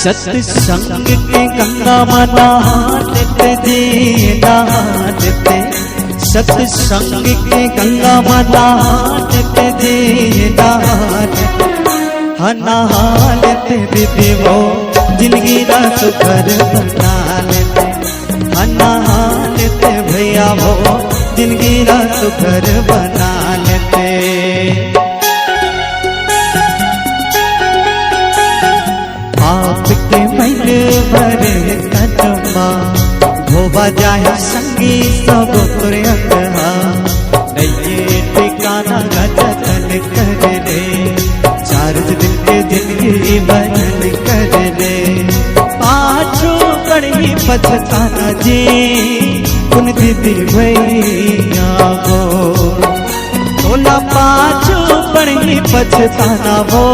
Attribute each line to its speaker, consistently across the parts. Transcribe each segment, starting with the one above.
Speaker 1: सत्संग के गंगा माता लेते जी लेते, सत्संग के गंगा माता लेते जी नहा लेते दीदी वो जिंदगी का सुखर बना लेते, नहा लेते भैया वो जिंदगी का सुखर बना लेते। आपके मैल भरे कदमा धोबा जाए संगी सब तोरे अंगहा, नये ठिकाना जतन कर ले, चार दिन के जिंदगी बदल कर ले। पाछो बड़ी पछताना जी उन दीदी भैया वो, तोला पाछो बड़ी पछताना वो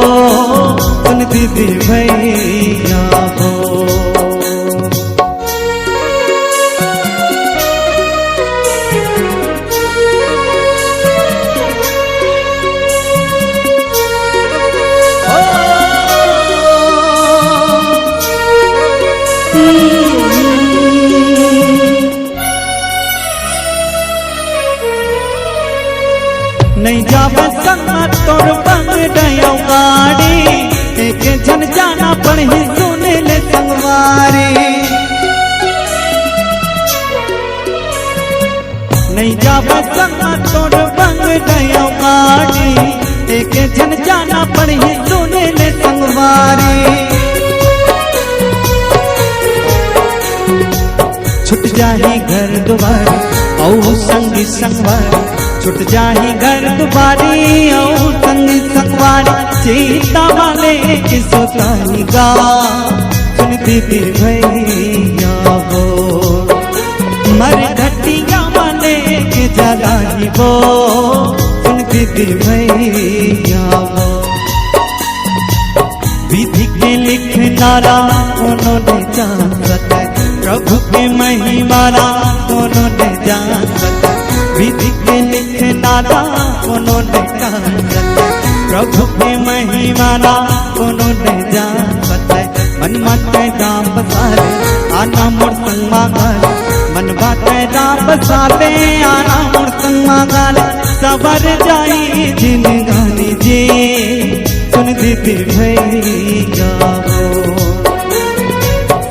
Speaker 1: उन दीदी भैया वो। नहीं जाब संगा तोर बंग डयो गाड़ी, एक जन जाना पड़े सुने ले संगवारी। नहीं जाब संगा तोर बंग डयो गाड़ी, एक जन जाना पड़े सुने ले संगवारी। छुट जाही घर दुआरी औ संगी संगवारी, छुट जाही घर दुबारी औ संगी संगवारी। चीता वाले की सोताही गा सुन दीदी भैया वो, मर घटिया वाले की जलाही वो सुन दीदी भैया वो। विधि के लिखनारा उन्होंने जान सके, प्रभु के महिमारा उन्होंने जान सके। विधि के लिखनारा उन्होंने जान सके, प्रभु के महिमारा उन्होंने जान सके। मन बाटे राम बसाले आना मोर संग मांगले, मन बाटे राम बसाले आना मोर संग मांगले। सबर जाई जिन गानी जी सुन दीदी भैया वो,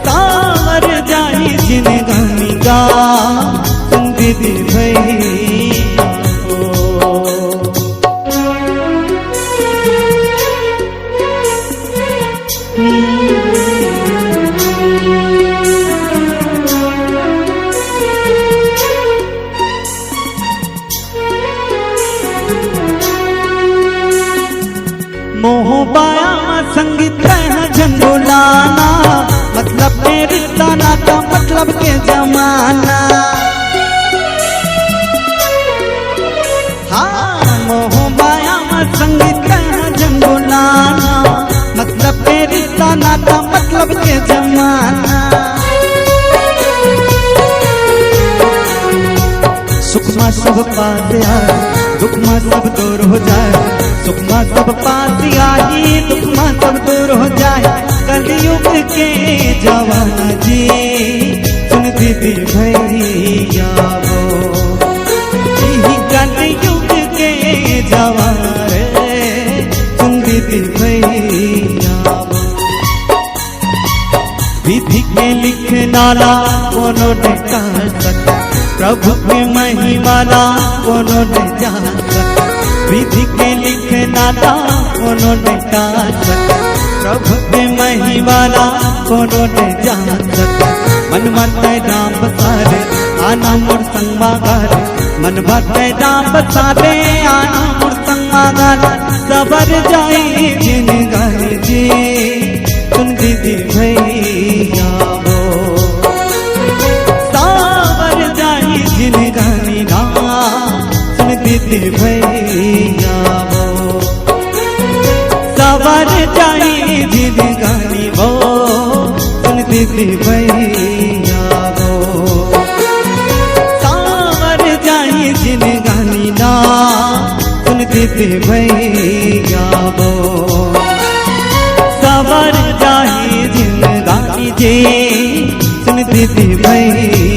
Speaker 1: सावर जाई जिन गानी गा सुन दीदी भैया वो। मोह पाया संगीत झंडोलाना, मतलब के रिश्ता नाता मतलब के जमाना। हाँ मोह पाया संगीत झंडोलाना, मतलब के रिश्ता नाता मतलब के जमाना। सुख में सब पास आए दुख में सब दूर हो जाए, सुख में सब पास आई दुख में सब दूर हो जाए। कलयुग के जवाना जी सुन दीदी भैया वो, कलयुग के जवान सुन दीदी भैया वो। विधि के लिखनारा उन्होंने जान सके, प्रभु के महिमारा उन्होंने जान सके। विधि के लिखनारा उन्होंने जान सके, प्रभु के महिमारा उन्होंने जान सके। मन बाटे राम बसाले आना मोर संग मांगले, मन बाटे राम बसाले आना मोर संग मांगले। सबर जाई जिन गानी जी सुन दीदी भैया वो, सावर जाई जिन गानी गा सुन दीदी भैया वो। सवर जाई जिन गानी वो सुन दीदी भैया वो, सावर जाई जिन गानी ना सुन दीदी भैया वो। सवर जाई जिन के सुन दीदी भैया